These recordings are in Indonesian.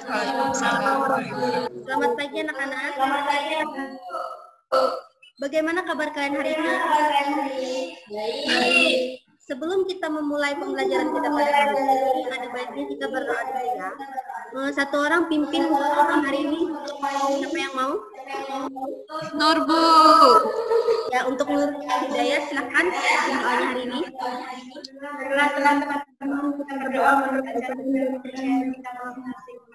Selamat pagi anak-anak. Bagaimana kabar kalian hari ini? Baik. Sebelum kita memulai pembelajaran kita pada hari ini, ada baiknya kita berdoa dulu ya. Satu orang pimpin orang hari ini. Siapa yang mau? Nur, Bu. Ya, untuk Nur Hidayah silakan doanya hari ini. Teman-teman kita berdoa menurut kepercayaan kita masing-masing.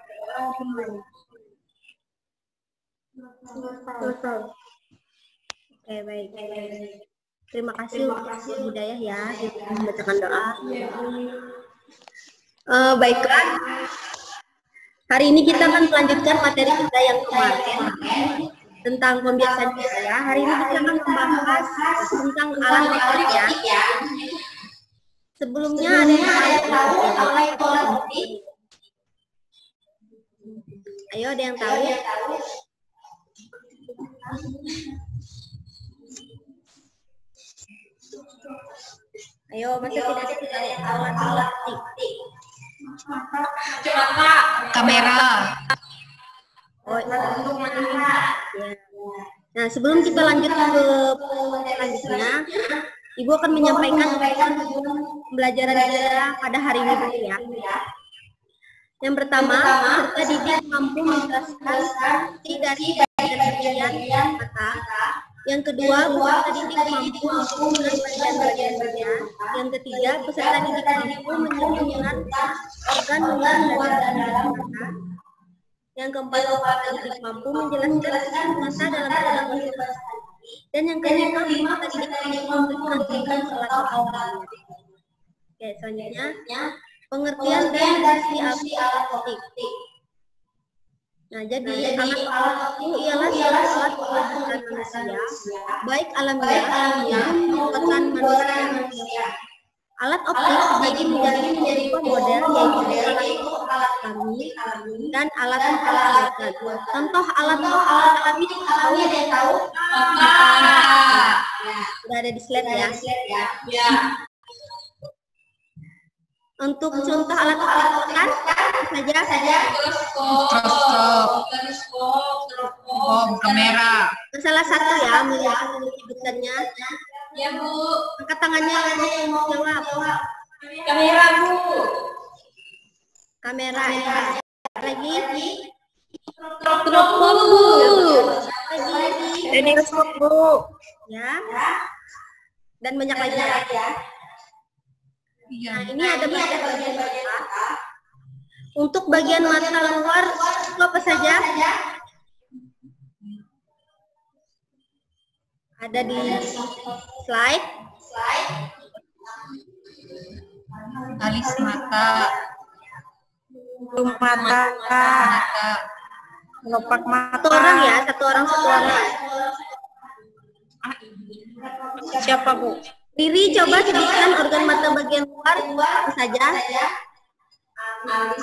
Oke, baik. Terima kasih untuk Hidayah ya, membacakan doa. Baiklah. Hari ini kita akan melanjutkan materi kita yang kemarin tentang pembiasaan kita ya. Hari ini kita akan membahas tentang alat optik ya. Sebelumnya ada yang tahu alat optik? Ayo, ada yang tahu? Ayo, masa tidak ada alat optik? Kamera. Oh, untuk ya. Nah, sebelum kita lanjut ke selanjutnya, Ibu akan menyampaikan pembelajaran kita pada hari ini dulu ya. Yang pertama, peserta didik mampu menjelaskan tidak bagian mata. Yang kedua, peserta didik mampu menjelaskan bagian-bagiannya. Yang ketiga, peserta didik mampu menyembunyikan organ luar dan dalam mata. Yang keempat, peserta didik mampu menjelaskan mata dalam dan yang kelima, peserta didik mampu memberikan salah satu. Oke, selanjutnya pengertian dan fungsi alat optik. Nah, jadi alat optik ialah alat pengetahuan manusia, baik alamiah maupun manusia. Alat optik dibagi menjadi dua model, yaitu alat alami dan alat peralatan. Contoh alat alami tahu? Sudah ada di slide ya. Untuk contoh alat optik saja Mikroskop, kamera. salah satu ya menyebutkannya. Ya, Bu. Angkat tangannya yang mau jawab. Kamera, Bu. Kamera ya. Lagi. Mikroskop, Bu. Mikroskop, Bu. Ya. Dan banyak lagi ya. Nah, ini ada bagian mata. Untuk bagian mata luar itu apa saja? Ada di slide. Alis mata. Mata. Kelopak mata. Satu orang ya, satu orang. Siapa, Bu? Riri, coba sebutkan organ mata bagian luar apa saja?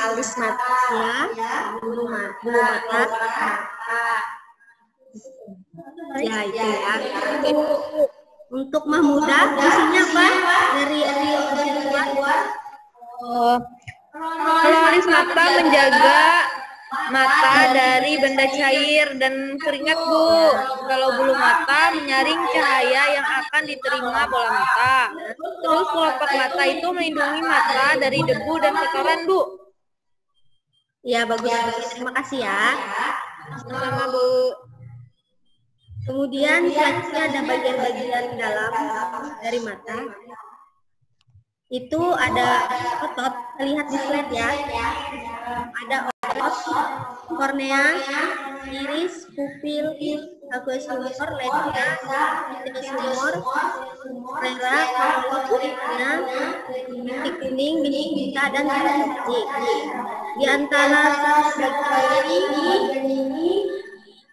Alis mata ya, bulu mata. Ya, itu ya. Untuk Mahmuda, fungsinya apa? Dari organ luar. Kalau alis mata menjaga mata dari benda cair dan keringat, Bu. Kalau bulu mata menyaring cahaya yang akan diterima bola mata. Terus kelopak mata itu melindungi mata dari debu dan kotoran, Bu. Ya, bagus. Terima kasih ya. Sama-sama, Bu. Kemudian selanjutnya ada bagian-bagian dalam dari mata. Itu ada otot, lihat di slide ya. Ada otot, kornea, iris, pupil, aqueous humor, lensa, vitreous humor, sclera, cornea, bintik kuning, bintik buta, dan optik. Di antara bagian ini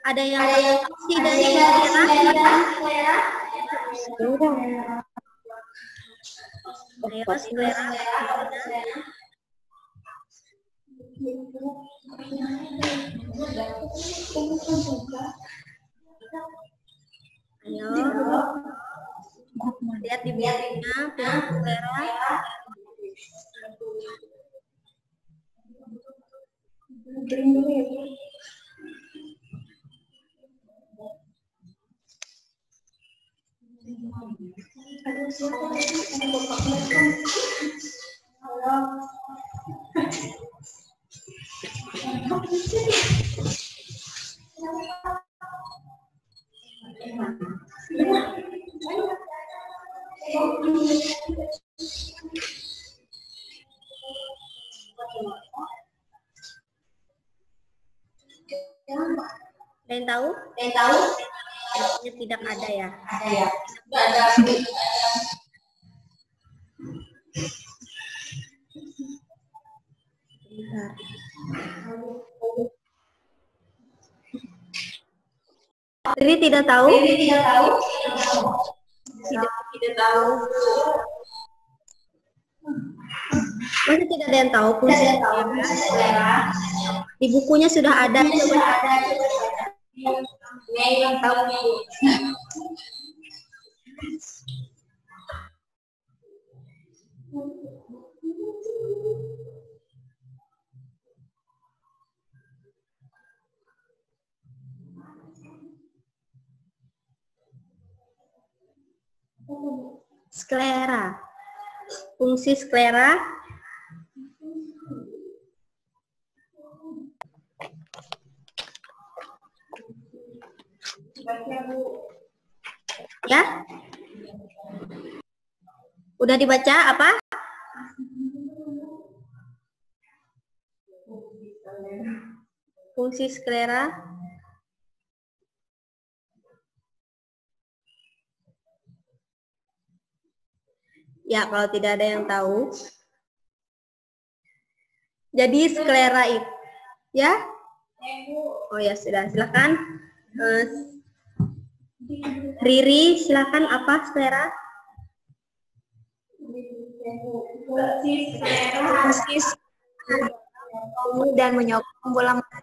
ada yang berfungsi dari sclera. Ayo, sclera. Ayo, lihat di bawahnya, sclera. Ada yang tahu? Artinya tidak ada ya. Bentar. Riri tidak tahu? Tidak tahu. Masa tidak ada yang tahu fungsi selera? Di bukunya sudah ada. Coba yang tahu. Sklera. Fungsi sklera ya? Udah dibaca apa? Fungsi sklera. Ya, kalau tidak ada yang tahu. Jadi sklera itu, ya? Oh ya, sudah. Silakan. Riri, silakan apa sklera? Dan menyokong bola mata.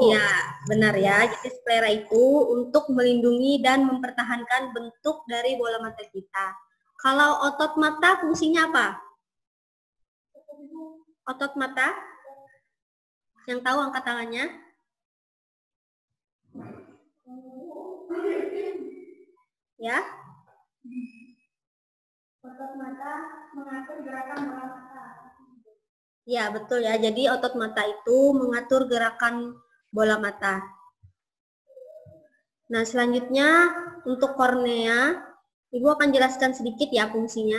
Ya, benar ya. Jadi sklera itu untuk melindungi dan mempertahankan bentuk dari bola mata kita. Kalau otot mata fungsinya apa? Otot mata? Yang tahu angkat tangannya? Ya? Otot mata mengatur gerakan bola mata. Ya, betul ya. Jadi otot mata itu mengatur gerakan bola mata. Nah, selanjutnya untuk kornea, Ibu akan jelaskan sedikit ya fungsinya.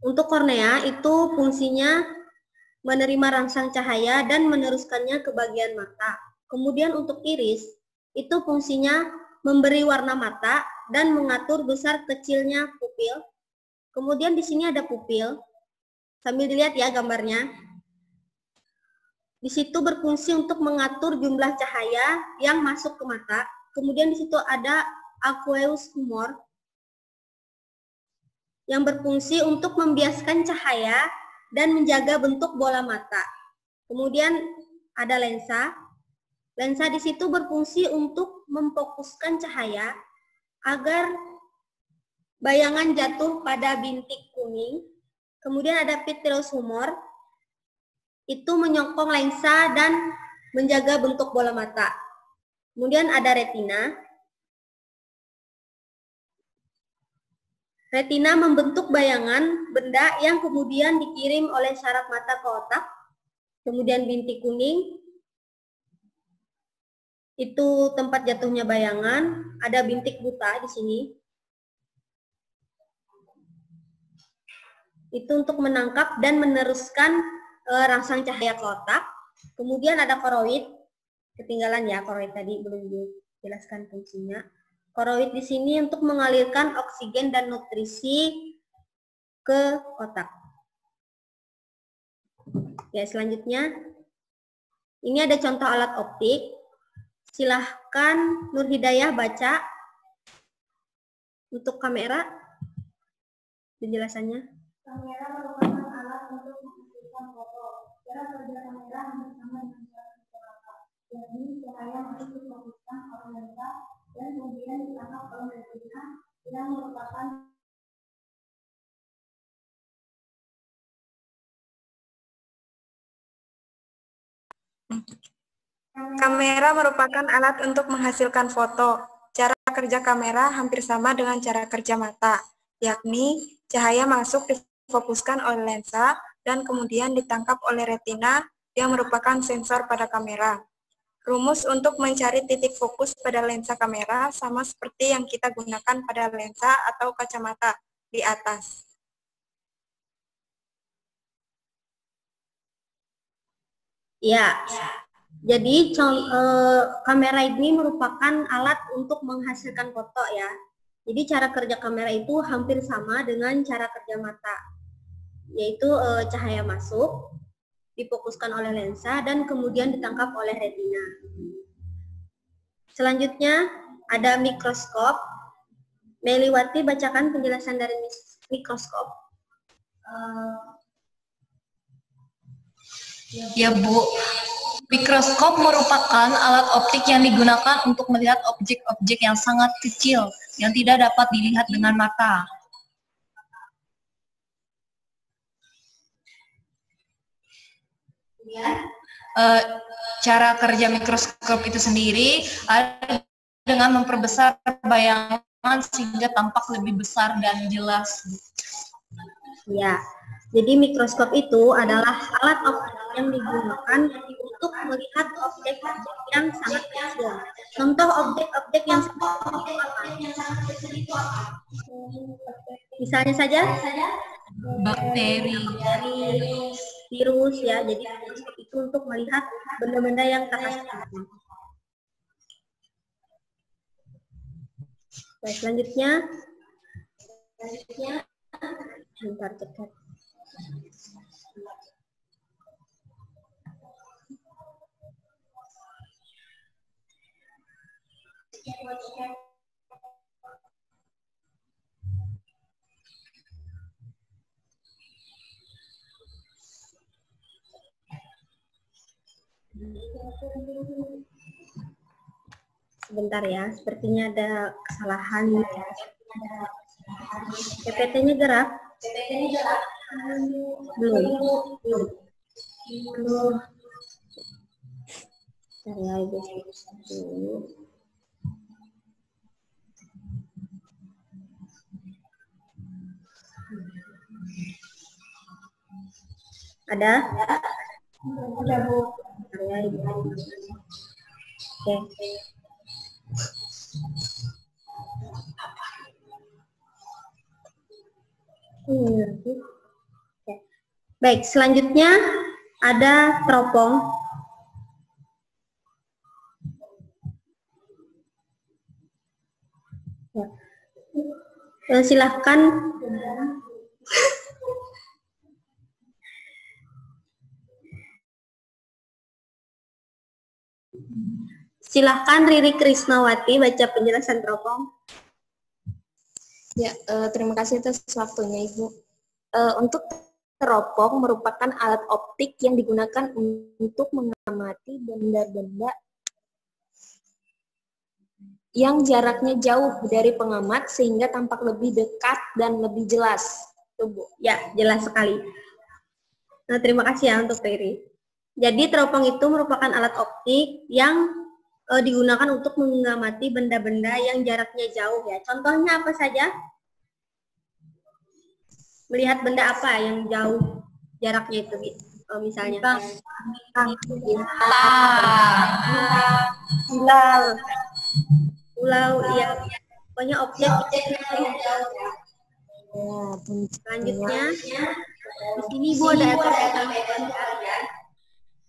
Untuk kornea itu fungsinya menerima rangsang cahaya dan meneruskannya ke bagian mata. Kemudian untuk iris, itu fungsinya memberi warna mata dan mengatur besar kecilnya pupil. Kemudian di sini ada pupil. Sambil dilihat ya gambarnya. Di situ berfungsi untuk mengatur jumlah cahaya yang masuk ke mata. Kemudian di situ ada aqueous humor yang berfungsi untuk membiaskan cahaya dan menjaga bentuk bola mata. Kemudian ada lensa. Lensa di situ berfungsi untuk memfokuskan cahaya agar bayangan jatuh pada bintik kuning. Kemudian ada vitreous humor, itu menyokong lensa dan menjaga bentuk bola mata. Kemudian ada retina. Retina membentuk bayangan benda yang kemudian dikirim oleh syaraf mata ke otak. Kemudian bintik kuning, itu tempat jatuhnya bayangan. Ada bintik buta di sini. Itu untuk menangkap dan meneruskan rangsang cahaya ke otak. Kemudian ada koroid. Ketinggalan ya koroid tadi, belum dijelaskan fungsinya. Koroid di sini untuk mengalirkan oksigen dan nutrisi ke otak. Ya, selanjutnya ini ada contoh alat optik. Silahkan Nur Hidayah baca untuk kamera penjelasannya. Kamera merupakan alat untuk menghasilkan foto. Cara kerja kamera hampir sama dengan cara fotografer. Jadi cahaya masih difokuskan oleh lensa dan kemudian ditangkap oleh retina yang merupakan Kamera merupakan alat untuk menghasilkan foto. Cara kerja kamera hampir sama dengan cara kerja mata, yakni cahaya masuk difokuskan oleh lensa dan kemudian ditangkap oleh retina yang merupakan sensor pada kamera. Rumus untuk mencari titik fokus pada lensa kamera sama seperti yang kita gunakan pada lensa atau kacamata di atas. Ya, jadi kamera ini merupakan alat untuk menghasilkan foto ya. Jadi cara kerja kamera itu hampir sama dengan cara kerja mata, yaitu cahaya masuk, difokuskan oleh lensa, dan kemudian ditangkap oleh retina. Selanjutnya ada mikroskop. Meliwati bacakan penjelasan dari mikroskop. Ya Bu, mikroskop merupakan alat optik yang digunakan untuk melihat objek-objek yang sangat kecil yang tidak dapat dilihat dengan mata. Cara kerja mikroskop itu sendiri ada dengan memperbesar bayangan sehingga tampak lebih besar dan jelas. Ya, jadi mikroskop itu adalah alat optik yang digunakan untuk melihat objek-objek yang sangat kecil. Contoh objek-objek yang sangat kecil itu apa? Misalnya saja Bakteri, virus ya. Jadi mikroskop itu untuk melihat benda-benda yang tak kasat. Baik, selanjutnya bentar cepat. Sebentar ya, sepertinya ada kesalahan. PPT-nya gerak? Belum. Saya ibu dulu. Ada? Ada Bu. Saya ibu. Oke. Baik, selanjutnya ada teropong. Silahkan Riri Krisnawati baca penjelasan teropong. Ya, terima kasih atas waktunya Ibu. Untuk teropong merupakan alat optik yang digunakan untuk mengamati benda-benda yang jaraknya jauh dari pengamat sehingga tampak lebih dekat dan lebih jelas. Bu. Ya, jelas sekali. Nah, terima kasih ya untuk Riri. Jadi teropong itu merupakan alat optik yang digunakan untuk mengamati benda-benda yang jaraknya jauh ya. Contohnya apa saja? Melihat benda apa yang jauh jaraknya itu, misalnya? Pulau, ya. Pokoknya objek yang jauh. Selanjutnya, di sini Ibu ada ekor ya.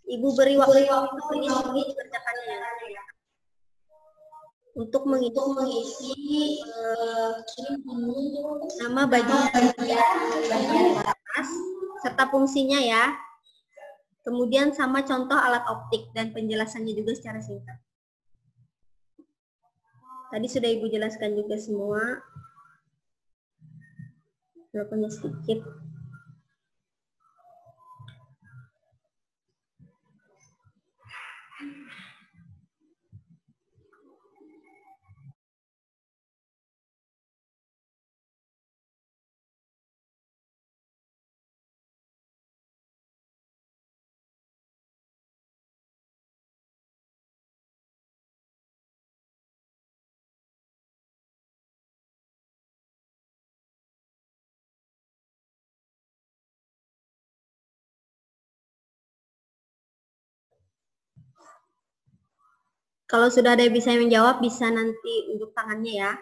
Ibu beri waktu untuk mengerjakannya untuk mengisi nama bagian atas serta fungsinya ya. Kemudian sama contoh alat optik dan penjelasannya juga secara singkat. Tadi sudah Ibu jelaskan juga semua. Walaupun sedikit. Kalau sudah ada yang bisa menjawab, bisa nanti unjuk tangannya ya.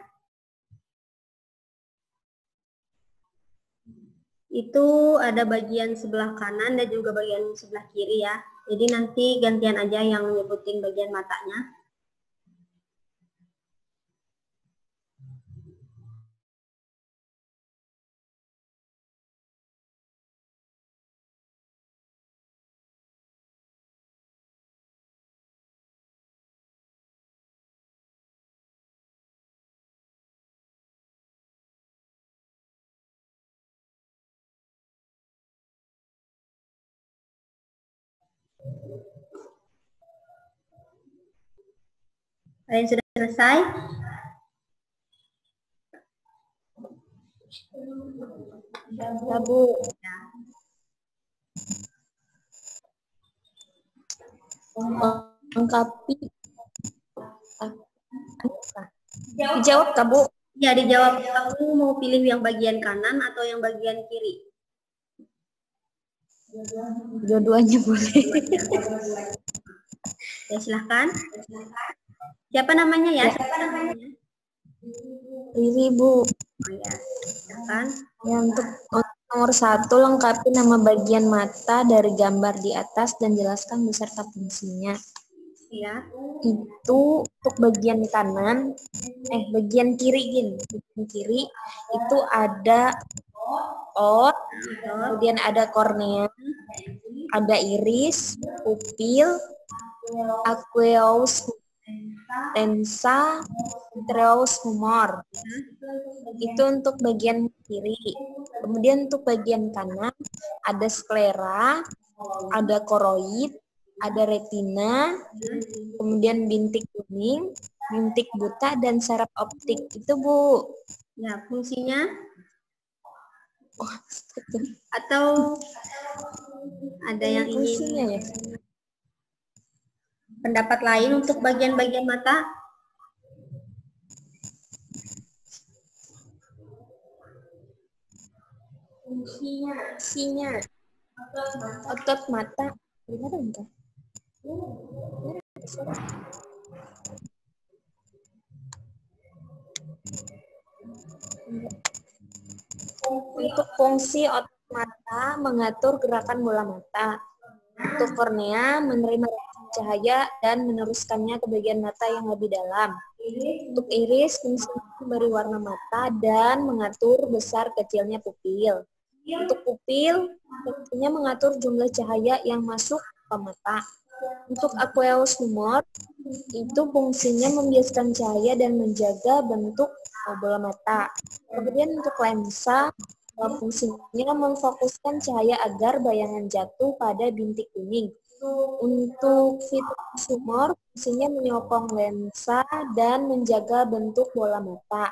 Itu ada bagian sebelah kanan dan juga bagian sebelah kiri ya. Jadi nanti gantian aja yang nyebutin bagian matanya. Ada yang sudah selesai? Ya, Bu. Lengkapi. Dijawab, Kak, Bu? Ya, dijawab. Kamu mau pilih yang bagian kanan atau yang bagian kiri? Dua-duanya boleh. Ya, silahkan. Siapa namanya ya? Siapa namanya? Riri, Bu. Oh ya, silahkan. Ya, untuk nomor 1, lengkapi nama bagian mata dari gambar di atas dan jelaskan beserta fungsinya. Ya. Itu untuk bagian kanan, bagian kiri gini. Bagian kiri itu ada otot, kemudian ada kornea, ada iris, pupil, aqueous, lensa, vitreous humor. Itu untuk bagian kiri. Kemudian untuk bagian kanan ada sklera, ada koroid, ada retina, kemudian bintik kuning, bintik buta, dan saraf optik. Itu, Bu. Ya, fungsinya? Atau ada yang ingin ya? Pendapat lain untuk bagian-bagian mata? Fungsinya otot mata. Benar enggak? Untuk fungsi otot mata mengatur gerakan bola mata. Untuk kornea menerima cahaya dan meneruskannya ke bagian mata yang lebih dalam. Untuk iris fungsinya memberi warna mata dan mengatur besar kecilnya pupil. Untuk pupil fungsinya mengatur jumlah cahaya yang masuk ke mata. Untuk aqueous humor itu fungsinya membiaskan cahaya dan menjaga bentuk bola mata. Kemudian untuk lensa fungsinya memfokuskan cahaya agar bayangan jatuh pada bintik kuning. Untuk vitreous humor fungsinya menyokong lensa dan menjaga bentuk bola mata.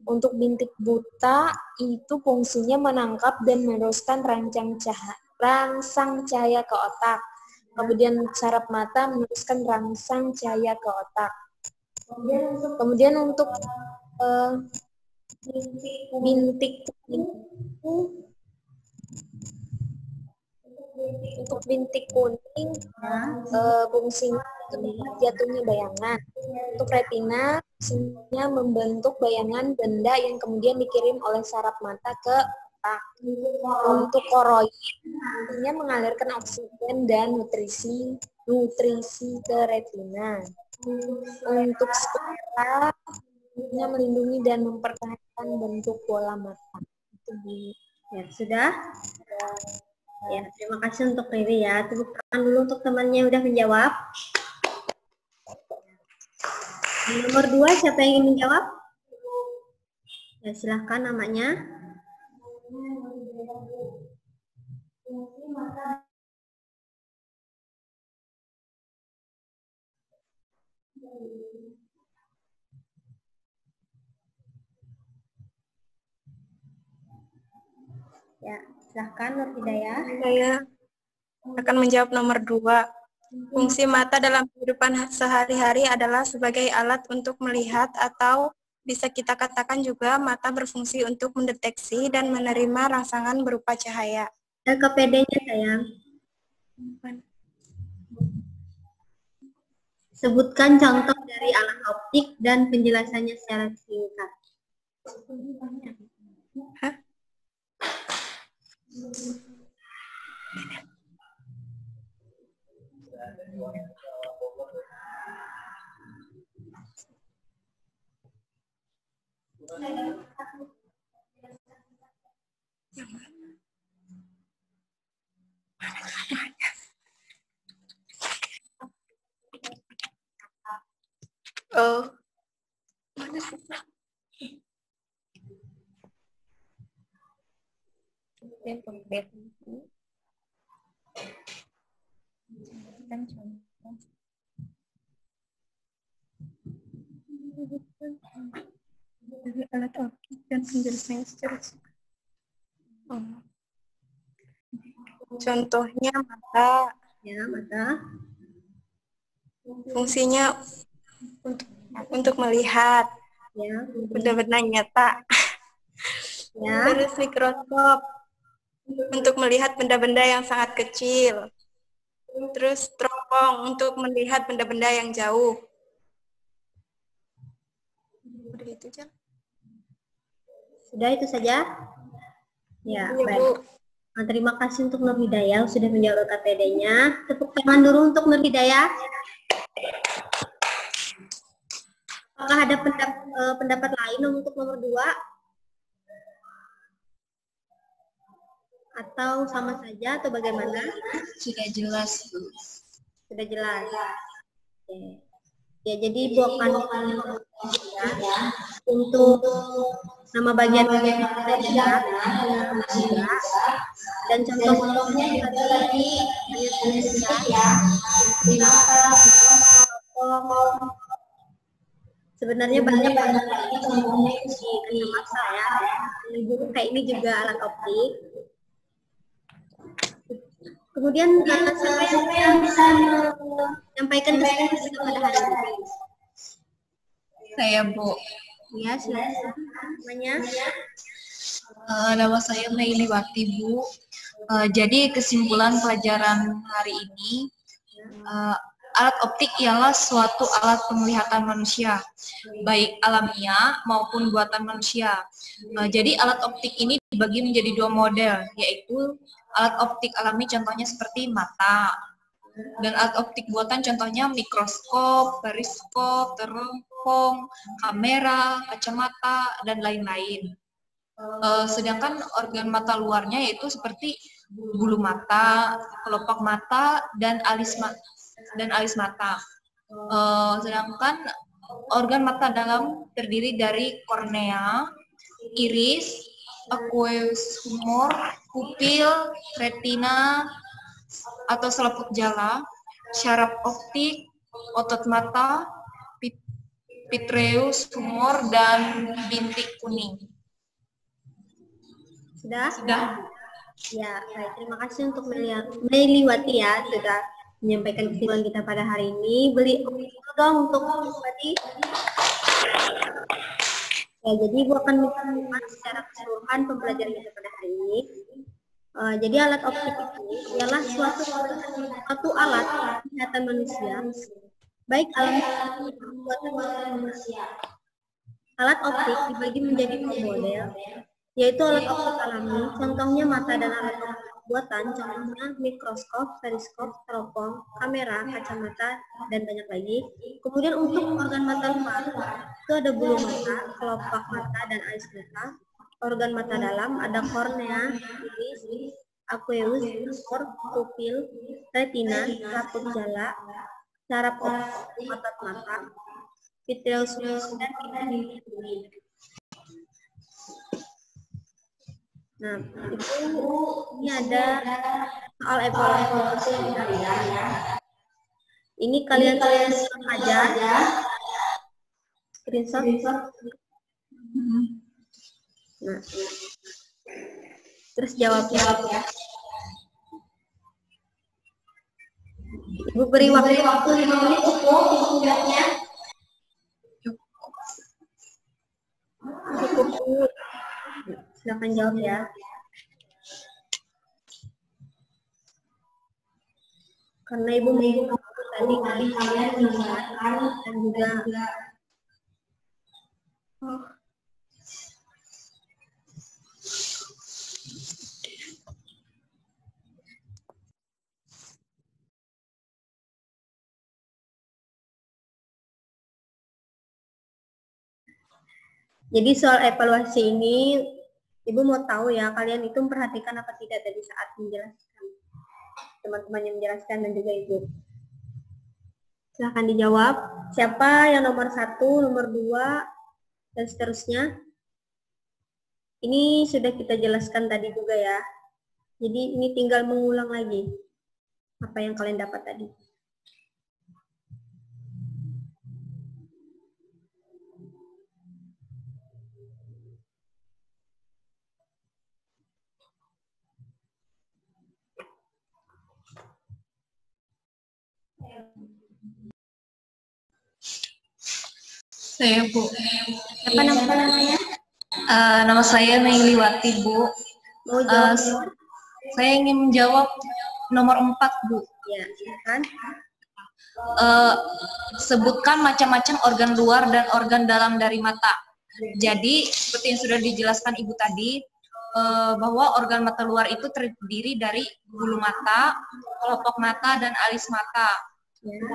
Untuk bintik buta itu fungsinya menangkap dan meneruskan rangsang cahaya ke otak. Kemudian saraf mata meneruskan rangsang cahaya ke otak. Kemudian untuk bintik kuning, untuk bintik kuning fungsinya tempat jatuhnya bayangan. Untuk retina fungsinya membentuk bayangan benda yang kemudian dikirim oleh saraf mata ke otak. Untuk koroid fungsinya mengalirkan oksigen dan nutrisi ke retina. Untuk sklera fungsinya melindungi dan mempertahankan bentuk bola mata. Itu, Bu. Ya, sudah? Ya, terima kasih untuk Riri ya. Tepuk tangan dulu untuk temannya yang udah menjawab. Nomor 2, siapa yang ingin menjawab? Ya, silahkan namanya. Ya, silahkan Nur Hidayah. Saya akan menjawab nomor 2. Fungsi mata dalam kehidupan sehari-hari adalah sebagai alat untuk melihat, atau bisa kita katakan juga mata berfungsi untuk mendeteksi dan menerima rangsangan berupa cahaya. LKPD-nya sayang. Sebutkan contoh dari alat optik dan penjelasannya secara singkat. Hah? Oh, mana sih? Dari alat optik dan penjelasannya secara singkat. Oh. Contohnya mata. Ya, mata. Fungsinya untuk melihat. Ya, Benar-benar nyata. ya. Terus mikroskop untuk melihat benda-benda yang sangat kecil. Terus teropong untuk melihat benda-benda yang jauh. Udah itu aja. Sudah itu saja? Ya, Iya, baik. Bu. Nah, terima kasih untuk Nur Hidayah sudah menjawab KTD-nya. Tepuk tangan dulu untuk Nur Hidayah. Apakah ada pendapat lain untuk nomor 2? Atau sama saja atau bagaimana? Sudah jelas, Bu. Sudah jelas. Oke. Ya, jadi Ibu akan untuk nama bagian-bagian yang ada dan contoh-contohnya tadi sebenarnya banyak contohnya di kacamata ya. Ibu kayak ini juga alat optik. Kemudian siapa yang bisa menyampaikan kesimpulan pada hari ini? Saya, Bu. Ya, silakan. Namanya? Nama saya Meiliwati, Bu. Jadi kesimpulan pelajaran hari ini, alat optik ialah suatu alat penglihatan manusia, baik alamiah maupun buatan manusia. Jadi alat optik ini dibagi menjadi 2 model, yaitu alat optik alami contohnya seperti mata, dan alat optik buatan contohnya mikroskop, periskop, teropong, kamera, kacamata, dan lain-lain. Sedangkan organ mata luarnya yaitu seperti bulu mata, kelopak mata, dan alis mata. Sedangkan organ mata dalam terdiri dari kornea, iris, aqueous humor, pupil, retina atau selaput jala, syaraf optik, otot mata, vitreous humor, dan bintik kuning. Sudah? Sudah. Ya, baik. Terima kasih untuk Meiliwati ya sudah menyampaikan kesimpulan kita pada hari ini. Beli itu dong untuk Meiliwati. Ya, jadi Ibu akan menjelaskan secara keseluruhan pembelajaran kita pada hari ini. Jadi alat optik itu ialah suatu alat penglihatan manusia, baik alami maupun buatan manusia. Alat optik dibagi menjadi 2 model, yaitu alat optik alami, contohnya mata, dan alat optik buatan, contohnya mikroskop, periskop, teropong, kamera, kacamata, dan banyak lagi. Kemudian untuk organ mata luar, itu ada bulu mata, kelopak mata, dan alis mata. Organ mata dalam ada kornea, iris, aqueous, humor, pupil, retina, selaput jala, syaraf optik, otot mata, vitreous humor, dan bintik kuning. Nah, itu ini ada soal evaluasi ya. Ini kalian aja screenshot. Nah, terus jawab ya. Ibu beri waktu 5 menit cukupnya. Cukup. Silakan jawab ya. Karena Ibu mau tadi kalian menggunakan dan juga jadi soal evaluasi ini, Ibu mau tahu ya, kalian itu memperhatikan apa tidak tadi saat menjelaskan. Teman-teman yang menjelaskan dan juga Ibu. Silahkan dijawab. Siapa yang nomor 1, nomor 2, dan seterusnya. Ini sudah kita jelaskan tadi juga ya. Jadi ini tinggal mengulang lagi apa yang kalian dapat tadi. Saya, Bu. Siapa namanya? Nama saya Meiliwati, Bu. Mau jawab? Saya ingin menjawab nomor 4, Bu. Ya, silakan. Sebutkan macam-macam organ luar dan organ dalam dari mata. Jadi, seperti yang sudah dijelaskan Ibu tadi, bahwa organ mata luar itu terdiri dari bulu mata, kelopak mata, dan alis mata.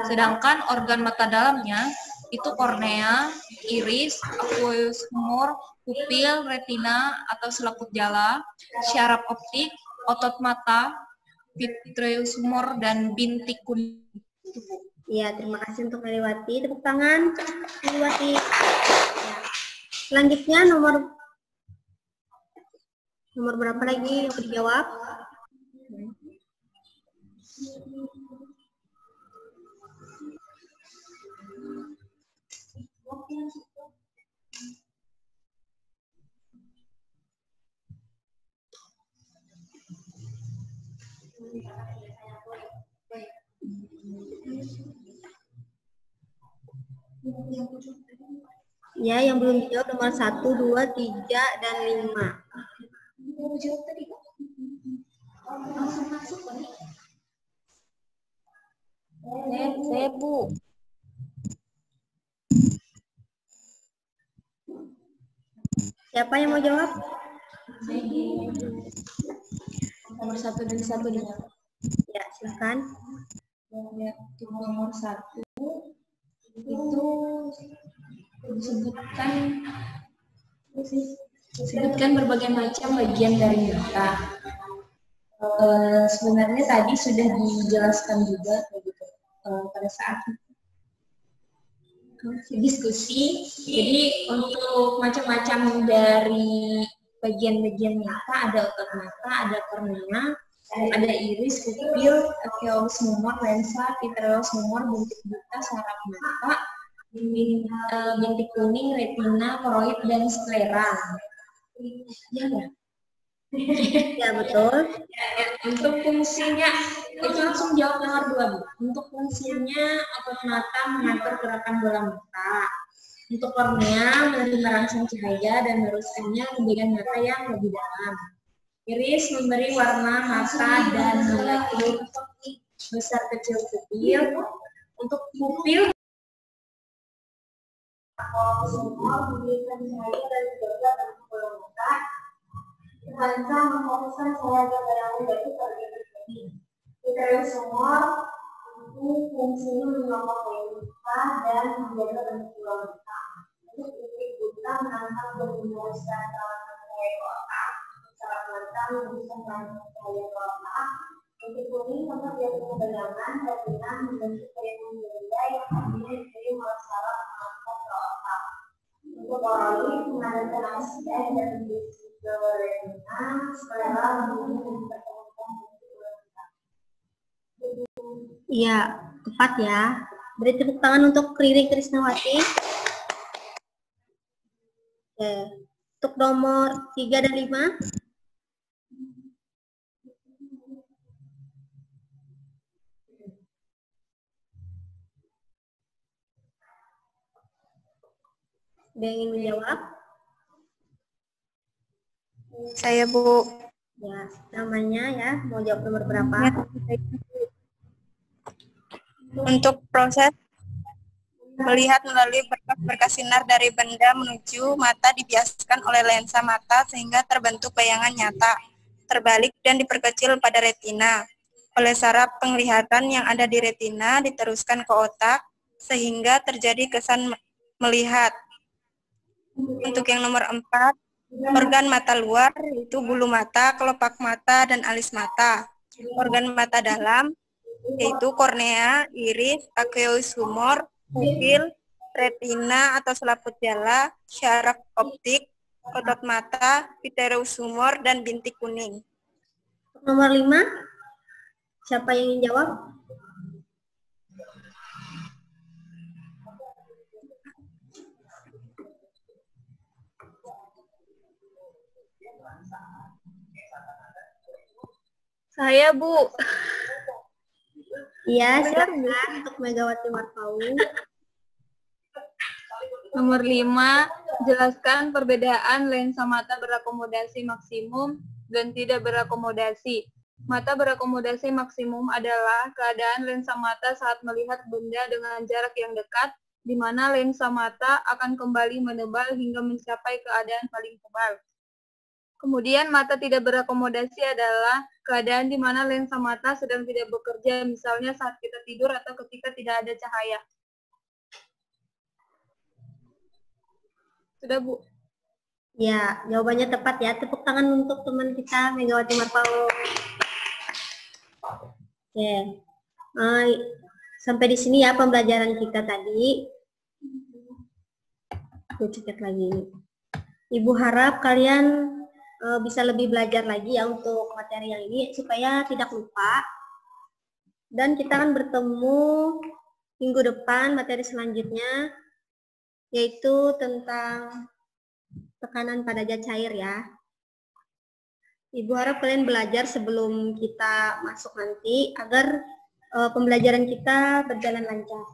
Sedangkan organ mata dalamnya itu kornea, iris, aqueous humor, pupil, retina atau selaput jala, syaraf optik, otot mata, vitreous humor, dan bintik kuning. Iya, terima kasih untuk Meliwati. Tepuk tangan, Meliwati. Ya. Selanjutnya nomor berapa lagi yang dijawab? Ya, yang belum dijawab nomor 1, 2, 3, dan 5. Saya, Bu. Siapa yang mau jawab? Nomor 1 dan 1 dan Ya, silakan. nomor 1 itu disebutkan berbagai macam bagian dari mata. Sebenarnya tadi sudah dijelaskan juga pada saat diskusi. Jadi untuk macam-macam dari bagian-bagian mata, ada otot mata, ada kornea, ada iris, pupil, aqueous humor, lensa, vitreous humor, bintik buta, saraf mata, bintik kuning, retina, koroid, dan sklera. Ya, ya. Ya, betul. Untuk fungsinya, itu langsung jawab nomor 2, Bu. Untuk fungsinya, otot mata mengatur gerakan bola mata. Untuk kornea, menerima rangsangan cahaya dan meluruskannya ke bagian mata yang lebih dalam. Iris memberi warna mata dan mengatur besar kecil pupil. Untuk pupil, memberikan cahaya dan juga bola mata. Rancang memfokuskan cahaya yang dari bagian ini. Vitreous humor itu fungsinya menyokong mata dan menjaga bentuk bola mata. Untuk bintik buta menangkap dan meluruskan cahaya ke otak. Saraf mata bisa menangkap cahaya ke otak. Bintik kuning tempat dia kebayangan retina membentuk perilaku benda yang akhirnya dikirim oleh saraf mata ke otak. Untuk koroid mengadakan asisten dan retina sklera Iya, tepat ya. Beri tepuk tangan untuk Riri Krisnawati. Oke. Untuk nomor 3 dan 5. Ada yang ingin menjawab? Saya, Bu. Ya, namanya ya. Mau jawab nomor berapa? Untuk proses melihat melalui berkas-berkas sinar dari benda menuju mata dibiaskan oleh lensa mata sehingga terbentuk bayangan nyata, terbalik dan diperkecil pada retina. Oleh saraf penglihatan yang ada di retina diteruskan ke otak sehingga terjadi kesan melihat. Untuk yang nomor 4, organ mata luar yaitu bulu mata, kelopak mata, dan alis mata. Organ mata dalam yaitu kornea, iris, aqueous humor, pupil, retina atau selaput jala, syaraf optik, otot mata, vitreous humor, dan bintik kuning. Nomor 5, siapa yang ingin jawab? Saya, Bu. Iya, silakan untuk Megawati Marpau. Nomor 5, jelaskan perbedaan lensa mata berakomodasi maksimum dan tidak berakomodasi. Mata berakomodasi maksimum adalah keadaan lensa mata saat melihat benda dengan jarak yang dekat, di mana lensa mata akan kembali menebal hingga mencapai keadaan paling tebal. Kemudian mata tidak berakomodasi adalah keadaan di mana lensa mata sedang tidak bekerja, misalnya saat kita tidur atau ketika tidak ada cahaya. Sudah, Bu? Ya, jawabannya tepat ya. Tepuk tangan untuk teman kita, Megawati Marpau. Oke. Sampai di sini ya pembelajaran kita tadi. Aku cek lagi. Ibu harap kalian bisa lebih belajar lagi ya untuk materi yang ini supaya tidak lupa. Dan kita akan bertemu minggu depan materi selanjutnya yaitu tentang tekanan pada zat cair ya. Ibu harap kalian belajar sebelum kita masuk nanti agar pembelajaran kita berjalan lancar.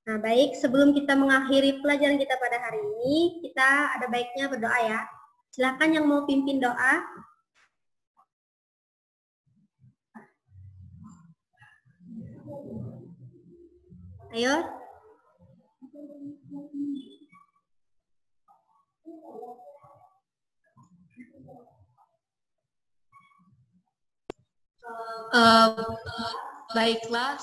Nah, baik, sebelum kita mengakhiri pelajaran kita pada hari ini, kita ada baiknya berdoa ya. Silakan yang mau pimpin doa. Ayo. Baiklah.